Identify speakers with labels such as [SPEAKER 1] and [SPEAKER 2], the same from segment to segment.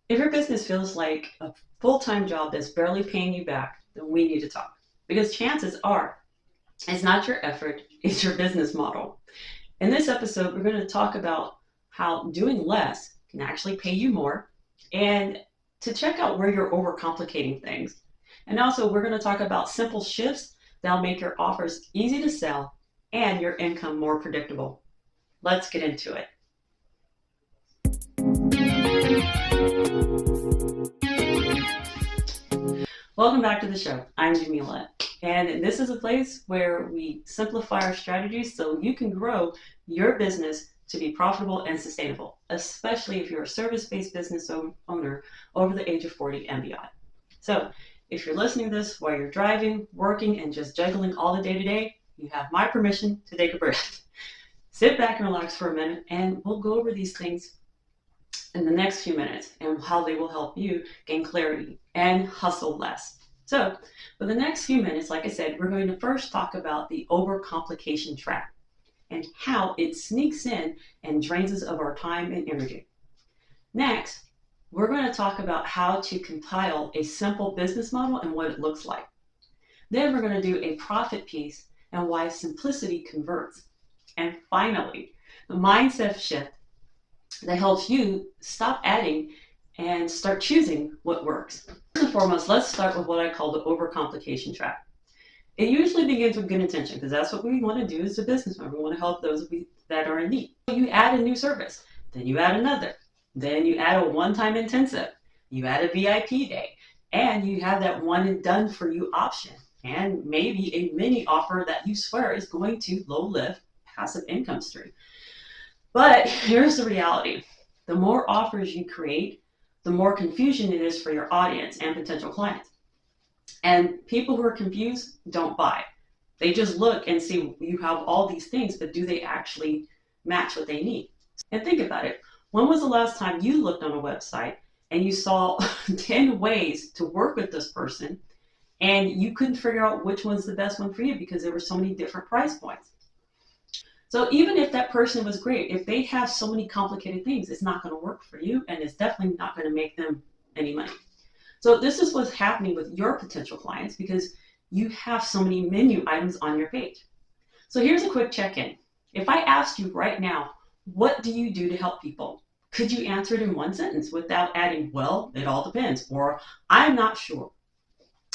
[SPEAKER 1] If your business feels like a full-time job that's barely paying you back, then we need to talk. Because chances are it's not your effort, it's your business model. In this episode, we're going to talk about how doing less can actually pay you more and to check out where you're overcomplicating things. And also, we're going to talk about simple shifts that'll make your offers easy to sell and your income more predictable. Let's get into it. Welcome back to the show. I'm Jamila, and this is a place where we simplify our strategies so you can grow your business to be profitable and sustainable, especially if you're a service-based business owner over the age of 40 and beyond. So if you're listening to this while you're driving, working, and just juggling all the day-to-day, you have my permission to take a breath. Sit back and relax for a minute, and we'll go over these things in the next few minutes and how they will help you gain clarity and hustle less. So for the next few minutes, like I said, we're going to first talk about the overcomplication trap and how it sneaks in and drains us of our time and energy. Next, we're going to talk about how to compile a simple business model and what it looks like. Then we're going to do a profit piece and why simplicity converts. And finally, the mindset shift that helps you stop adding and start choosing what works. First and foremost, let's start with what I call the overcomplication trap. It usually begins with good intention because that's what we want to do as a business owner. We want to help those that are in need. You add a new service, then you add another, then you add a one-time intensive, you add a VIP day, and you have that one and done for you option, and maybe a mini offer that you swear is going to low lift passive income stream. But here's the reality. The more offers you create, the more confusion it is for your audience and potential clients. And people who are confused don't buy. They just look and see you have all these things, but do they actually match what they need? And think about it. When was the last time you looked on a website and you saw 10 ways to work with this person and you couldn't figure out which one's the best one for you because there were so many different price points? So even if that person was great, if they have so many complicated things, it's not going to work for you and it's definitely not going to make them any money. So this is what's happening with your potential clients because you have so many menu items on your page. So here's a quick check-in. If I asked you right now, what do you do to help people? Could you answer it in one sentence without adding, well, it all depends, or I'm not sure?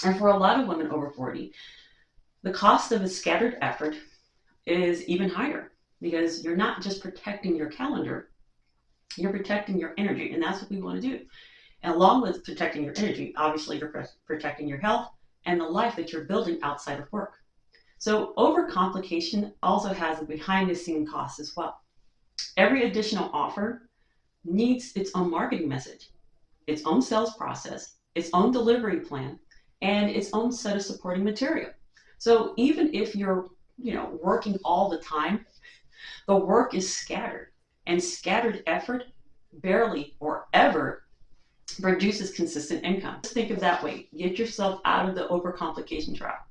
[SPEAKER 1] And for a lot of women over 40, the cost of a scattered effort is even higher because you're not just protecting your calendar, you're protecting your energy, and that's what we want to do. And along with protecting your energy, obviously you're protecting your health and the life that you're building outside of work. So overcomplication also has a behind the scene cost as well. Every additional offer needs its own marketing message, its own sales process, its own delivery plan, and its own set of supporting material. So even if you're working all the time, the work is scattered, and scattered effort barely or ever produces consistent income. Just think of that way. Get yourself out of the overcomplication trap.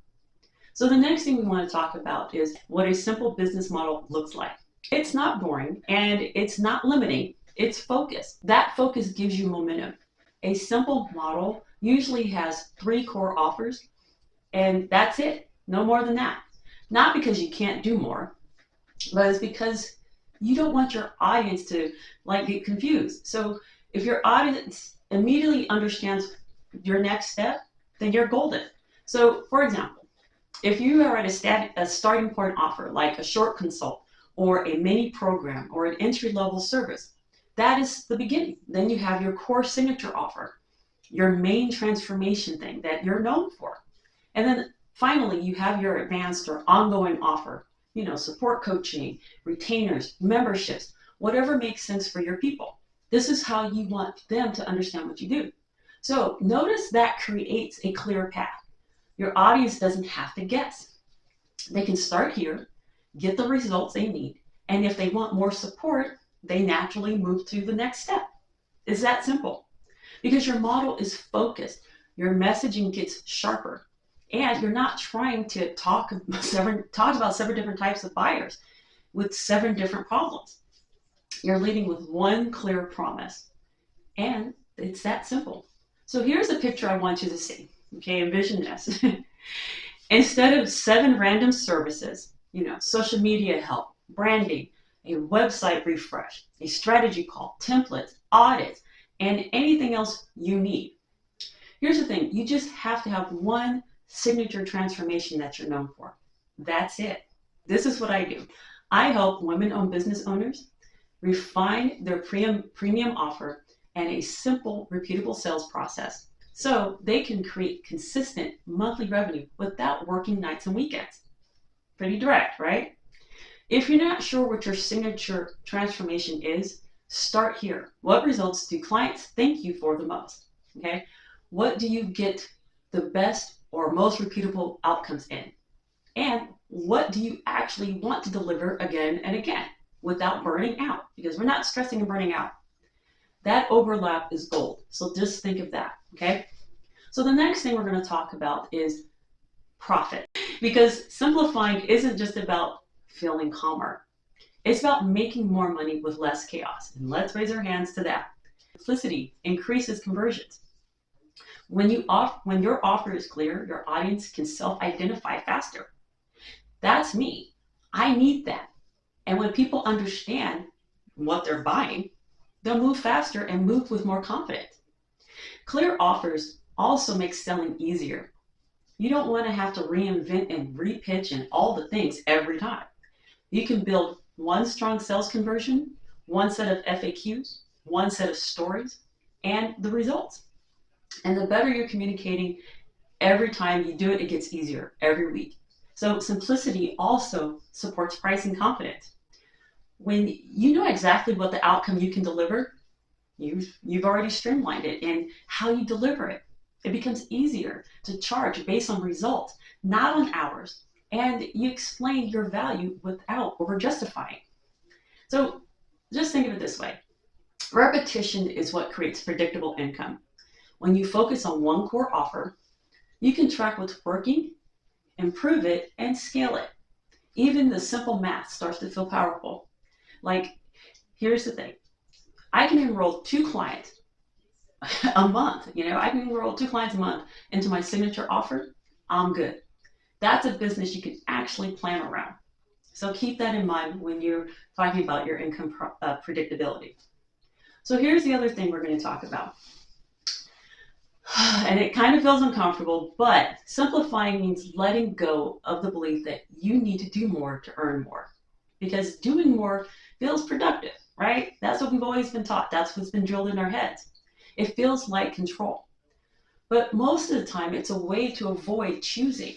[SPEAKER 1] So the next thing we want to talk about is what a simple business model looks like. It's not boring and it's not limiting. It's focused. That focus gives you momentum. A simple model usually has 3 core offers, and that's it. No more than that. Not because you can't do more, but it's because you don't want your audience to get confused. So if your audience immediately understands your next step, then you're golden. So for example, if you are at a starting point offer, like a short consult or a mini program or an entry-level service, that is the beginning. Then you have your core signature offer, your main transformation thing that you're known for. And then finally, you have your advanced or ongoing offer, support coaching, retainers, memberships, whatever makes sense for your people. This is how you want them to understand what you do. So notice that creates a clear path. Your audience doesn't have to guess. They can start here, get the results they need, and if they want more support, they naturally move to the next step. It's that simple. Because your model is focused, your messaging gets sharper, and you're not trying to talk about 7 different types of buyers with 7 different problems. You're leading with one clear promise. And It's that simple. So here's a picture I want you to see. Okay, envision this. Instead of 7 random services, social media help, branding, a website refresh, a strategy call, templates, audits, and anything else you need. Here's the thing, you just have to have one signature transformation that you're known for. That's it. This is what I do. I help women-owned business owners refine their premium offer and a simple, repeatable sales process so they can create consistent monthly revenue without working nights and weekends. Pretty direct, right? If you're not sure what your signature transformation is, start here. What results do clients thank you for the most? Okay. What do you get the best or most repeatable outcomes in? And what do you actually want to deliver again and again without burning out? Because we're not stressing and burning out. That overlap is gold. So just think of that, okay? So the next thing we're going to talk about is profit. Because simplifying isn't just about feeling calmer. It's about making more money with less chaos. And let's raise our hands to that. Simplicity increases conversions. When your offer is clear, your audience can self-identify faster. That's me. I need that. And when people understand what they're buying, they'll move faster and move with more confidence. Clear offers also make selling easier. You don't want to have to reinvent and repitch and all the things every time. You can build one strong sales conversion, one set of FAQs, one set of stories, and the results. And the better you're communicating every time you do it, it gets easier every week. So simplicity also supports pricing confidence. When you know exactly what the outcome you can deliver, you've already streamlined it and how you deliver it. It becomes easier to charge based on results, not on hours, and you explain your value without over justifying. So just think of it this way. Repetition is what creates predictable income. When you focus on one core offer, you can track what's working, improve it, and scale it. Even the simple math starts to feel powerful. Like, here's the thing. I can enroll 2 clients a month. I can enroll 2 clients a month into my signature offer. I'm good. That's a business you can actually plan around. So keep that in mind when you're talking about your income predictability. So here's the other thing we're going to talk about. And it kind of feels uncomfortable, but simplifying means letting go of the belief that you need to do more to earn more. Because doing more feels productive, right? That's what we've always been taught. That's what's been drilled in our heads. It feels like control. But most of the time, it's a way to avoid choosing.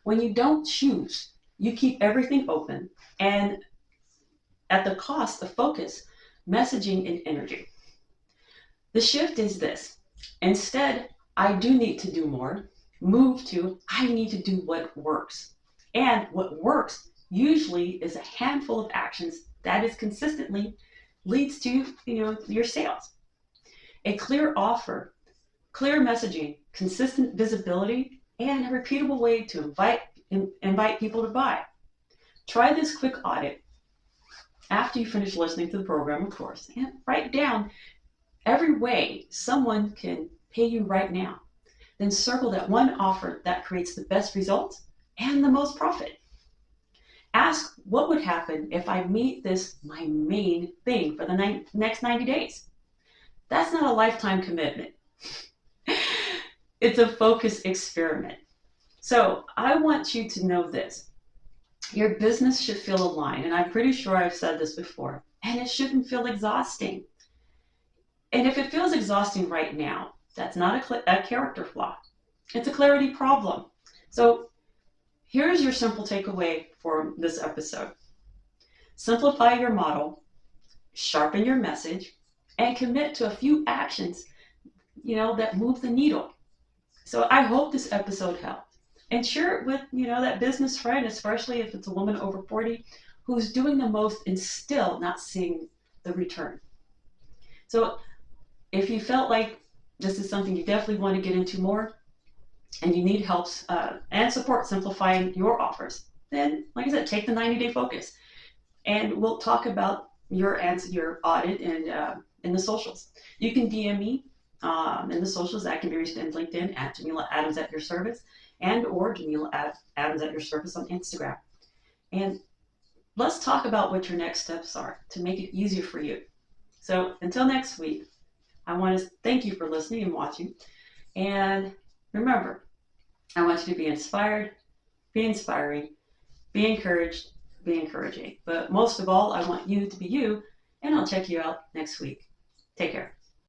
[SPEAKER 1] When you don't choose, you keep everything open and at the cost of focus, messaging, and energy. The shift is this. Instead, I do need to do more. Move to, I need to do what works. And what works usually is a handful of actions that is consistently leads to your sales. A clear offer, clear messaging, consistent visibility, and a repeatable way to invite people to buy. Try this quick audit after you finish listening to the program, of course, and write down every way someone can pay you right now. Then circle that one offer that creates the best results and the most profit. Ask what would happen if I made this my main thing for the next 90 days. That's not a lifetime commitment. It's a focus experiment. So I want you to know this. Your business should feel aligned, and I'm pretty sure I've said this before, and it shouldn't feel exhausting. And if it feels exhausting right now, that's not a character flaw. It's a clarity problem. So here's your simple takeaway for this episode. Simplify your model, sharpen your message, and commit to a few actions, that move the needle. So I hope this episode helped. And share it with, that business friend, especially if it's a woman over 40 who's doing the most and still not seeing the return. So if you felt like this is something you definitely want to get into more and you need help and support simplifying your offers, then, like I said, take the 90-day focus. And we'll talk about your audit and in the socials. You can DM me in the socials. That can be reached in LinkedIn at Jamila Adams at your service, and or Jamila Adams at your service on Instagram. And let's talk about what your next steps are to make it easier for you. So until next week, I want to thank you for listening and watching. And remember, I want you to be inspired, be inspiring, be encouraged, be encouraging. But most of all, I want you to be you, and I'll check you out next week. Take care.